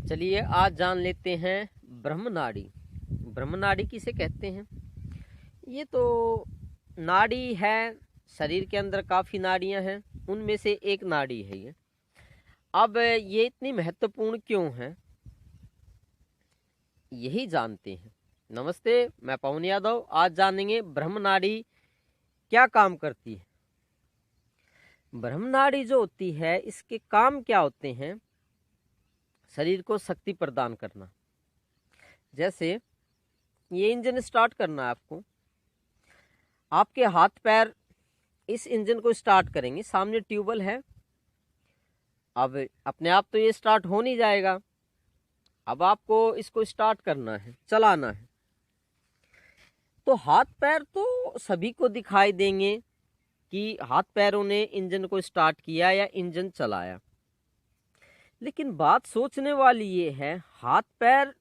चलिए आज जान लेते हैं ब्रह्मनाड़ी। ब्रह्मनाड़ी किसे कहते हैं? ये तो नाड़ी है, शरीर के अंदर काफ़ी नाड़ियां हैं, उनमें से एक नाड़ी है ये। अब ये इतनी महत्वपूर्ण क्यों है, यही जानते हैं। नमस्ते, मैं पवन यादव। आज जानेंगे ब्रह्मनाड़ी क्या काम करती है। ब्रह्मनाड़ी जो होती है, इसके काम क्या होते हैं? शरीर को शक्ति प्रदान करना। जैसे ये इंजन स्टार्ट करना है आपको, आपके हाथ पैर इस इंजन को स्टार्ट करेंगे। सामने ट्यूबवेल है, अब अपने आप तो ये स्टार्ट हो नहीं जाएगा। अब आपको इसको स्टार्ट करना है, चलाना है। तो हाथ पैर तो सभी को दिखाई देंगे कि हाथ पैरों ने इंजन को स्टार्ट किया या इंजन चलाया। लेकिन बात सोचने वाली ये है, हाथ पैर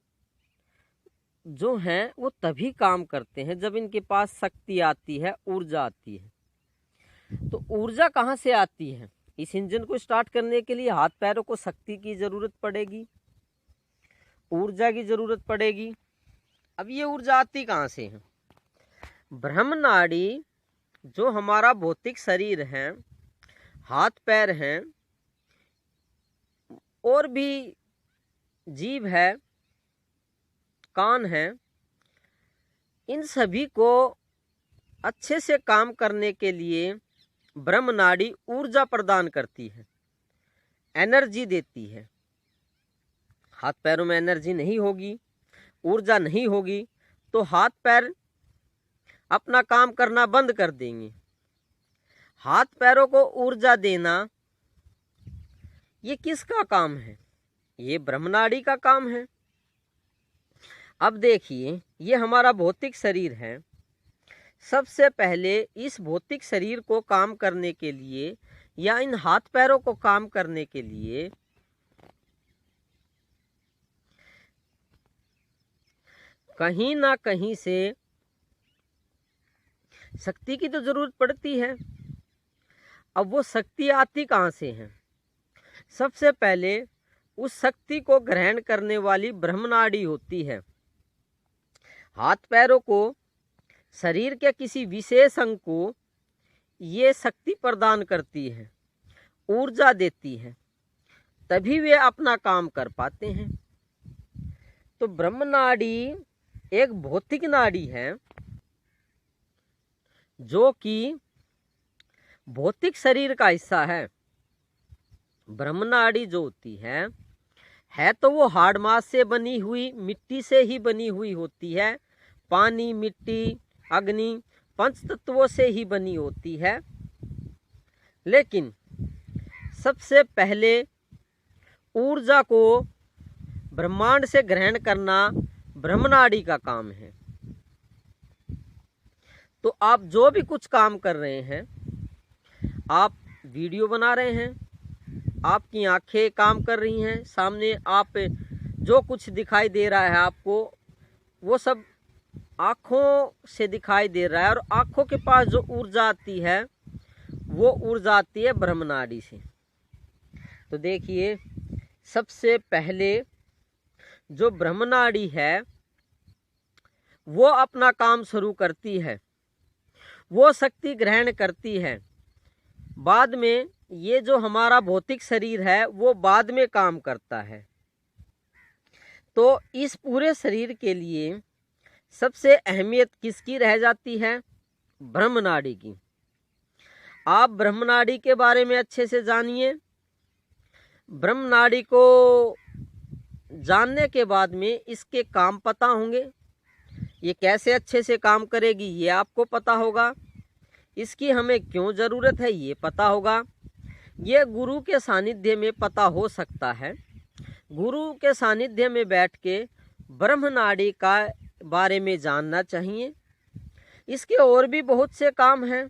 जो हैं वो तभी काम करते हैं जब इनके पास शक्ति आती है, ऊर्जा आती है। तो ऊर्जा कहाँ से आती है? इस इंजन को स्टार्ट करने के लिए हाथ पैरों को शक्ति की जरूरत पड़ेगी, ऊर्जा की जरूरत पड़ेगी। अब ये ऊर्जा आती कहाँ से है? ब्रह्मनाड़ी जो हमारा भौतिक शरीर है, हाथ पैर हैं, और भी जीभ है, कान है, इन सभी को अच्छे से काम करने के लिए ब्रह्मनाड़ी ऊर्जा प्रदान करती है, एनर्जी देती है। हाथ पैरों में एनर्जी नहीं होगी, ऊर्जा नहीं होगी, तो हाथ पैर अपना काम करना बंद कर देंगे। हाथ पैरों को ऊर्जा देना ये किसका काम है? ये ब्रह्मनाड़ी का काम है। अब देखिए, ये हमारा भौतिक शरीर है। सबसे पहले इस भौतिक शरीर को काम करने के लिए या इन हाथ पैरों को काम करने के लिए कहीं ना कहीं से शक्ति की तो जरूरत पड़ती है। अब वो शक्ति आती कहाँ से है? सबसे पहले उस शक्ति को ग्रहण करने वाली ब्रह्मनाड़ी होती है। हाथ पैरों को, शरीर के किसी विशेष अंग को ये शक्ति प्रदान करती है, ऊर्जा देती है, तभी वे अपना काम कर पाते हैं। तो ब्रह्मनाड़ी एक भौतिक नाड़ी है जो कि भौतिक शरीर का हिस्सा है। ब्रह्मनाड़ी जो होती है तो वो हार्ड मास से बनी हुई, मिट्टी से ही बनी हुई होती है। पानी, मिट्टी, अग्नि, पंच तत्वों से ही बनी होती है। लेकिन सबसे पहले ऊर्जा को ब्रह्मांड से ग्रहण करना ब्रह्मनाड़ी का काम है। तो आप जो भी कुछ काम कर रहे हैं, आप वीडियो बना रहे हैं, आपकी आंखें काम कर रही हैं, सामने आप जो कुछ दिखाई दे रहा है आपको, वो सब आँखों से दिखाई दे रहा है। और आँखों के पास जो ऊर्जा आती है, वो ऊर्जा आती है ब्रह्मनाड़ी से। तो देखिए, सबसे पहले जो ब्रह्मनाड़ी है वो अपना काम शुरू करती है, वो शक्ति ग्रहण करती है। बाद में ये जो हमारा भौतिक शरीर है वो बाद में काम करता है। तो इस पूरे शरीर के लिए सबसे अहमियत किसकी रह जाती है? ब्रह्मनाड़ी की। आप ब्रह्मनाड़ी के बारे में अच्छे से जानिए। ब्रह्मनाड़ी को जानने के बाद में इसके काम पता होंगे। ये कैसे अच्छे से काम करेगी ये आपको पता होगा। इसकी हमें क्यों ज़रूरत है ये पता होगा। ये गुरु के सानिध्य में पता हो सकता है। गुरु के सानिध्य में बैठ के ब्रह्मनाड़ी का बारे में जानना चाहिए। इसके और भी बहुत से काम हैं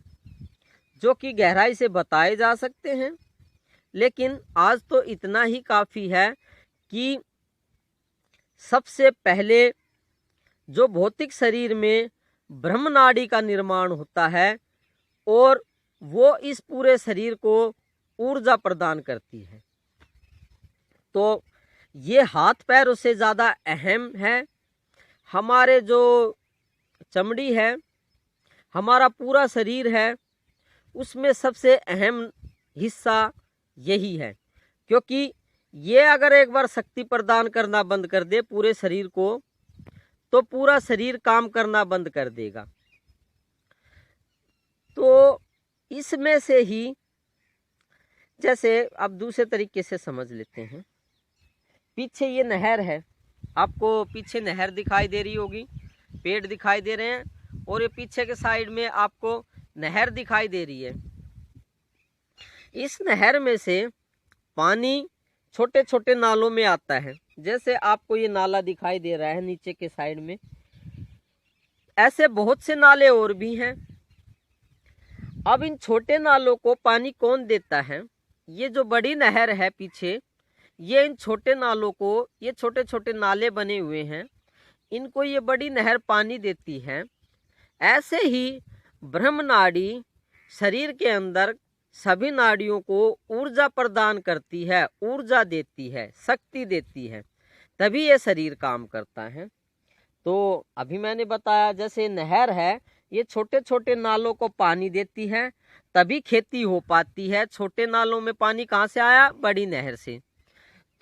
जो कि गहराई से बताए जा सकते हैं, लेकिन आज तो इतना ही काफ़ी है कि सबसे पहले जो भौतिक शरीर में ब्रह्मनाड़ी का निर्माण होता है और वो इस पूरे शरीर को ऊर्जा प्रदान करती है। तो ये हाथ पैर उससे ज़्यादा अहम है। हमारे जो चमड़ी है, हमारा पूरा शरीर है, उसमें सबसे अहम हिस्सा यही है, क्योंकि ये अगर एक बार शक्ति प्रदान करना बंद कर दे पूरे शरीर को, तो पूरा शरीर काम करना बंद कर देगा। तो इसमें से ही, जैसे अब दूसरे तरीके से समझ लेते हैं। पीछे ये नहर है, आपको पीछे नहर दिखाई दे रही होगी, पेड़ दिखाई दे रहे हैं, और ये पीछे के साइड में आपको नहर दिखाई दे रही है। इस नहर में से पानी छोटे छोटे नालों में आता है। जैसे आपको ये नाला दिखाई दे रहा है नीचे के साइड में, ऐसे बहुत से नाले और भी हैं। अब इन छोटे नालों को पानी कौन देता है? ये जो बड़ी नहर है पीछे, ये इन छोटे नालों को, ये छोटे छोटे नाले बने हुए हैं, इनको ये बड़ी नहर पानी देती है। ऐसे ही ब्रह्म नाड़ी शरीर के अंदर सभी नाड़ियों को ऊर्जा प्रदान करती है, ऊर्जा देती है, शक्ति देती है, तभी ये शरीर काम करता है। तो अभी मैंने बताया जैसे नहर है, ये छोटे छोटे नालों को पानी देती है, तभी खेती हो पाती है। छोटे नालों में पानी कहाँ से आया? बड़ी नहर से।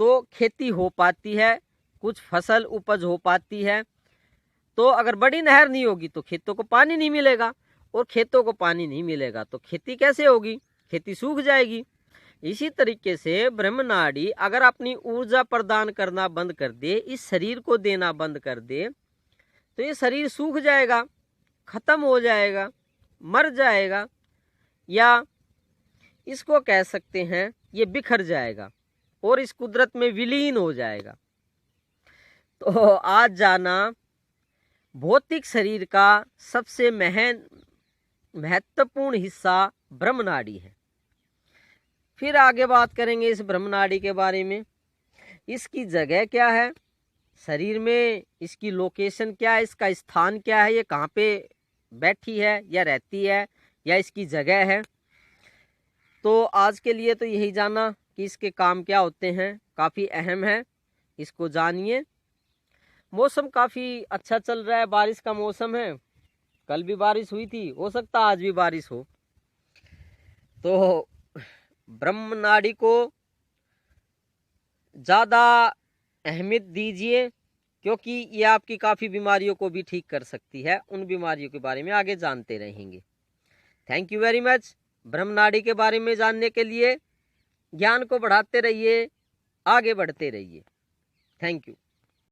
तो खेती हो पाती है, कुछ फसल उपज हो पाती है। तो अगर बड़ी नहर नहीं होगी तो खेतों को पानी नहीं मिलेगा, और खेतों को पानी नहीं मिलेगा तो खेती कैसे होगी? खेती सूख जाएगी। इसी तरीके से ब्रह्म नाड़ी अगर अपनी ऊर्जा प्रदान करना बंद कर दे, इस शरीर को देना बंद कर दे, तो ये शरीर सूख जाएगा, खत्म हो जाएगा, मर जाएगा, या इसको कह सकते हैं ये बिखर जाएगा और इस कुदरत में विलीन हो जाएगा। तो आज जाना भौतिक शरीर का सबसे महत्वपूर्ण हिस्सा ब्रह्म नाड़ी है। फिर आगे बात करेंगे इस ब्रह्म नाड़ी के बारे में। इसकी जगह क्या है शरीर में, इसकी लोकेशन क्या है, इसका स्थान क्या है, ये कहाँ पे बैठी है या रहती है या इसकी जगह है। तो आज के लिए तो यही जाना कि इसके काम क्या होते हैं, काफ़ी अहम है, इसको जानिए। मौसम काफ़ी अच्छा चल रहा है, बारिश का मौसम है, कल भी बारिश हुई थी, हो सकता आज भी बारिश हो। तो ब्रह्म नाड़ी को ज़्यादा अहमियत दीजिए, क्योंकि ये आपकी काफ़ी बीमारियों को भी ठीक कर सकती है। उन बीमारियों के बारे में आगे जानते रहेंगे। Thank you very much. ब्रह्म नाड़ी के बारे में जानने के लिए ज्ञान को बढ़ाते रहिए, आगे बढ़ते रहिए। Thank you.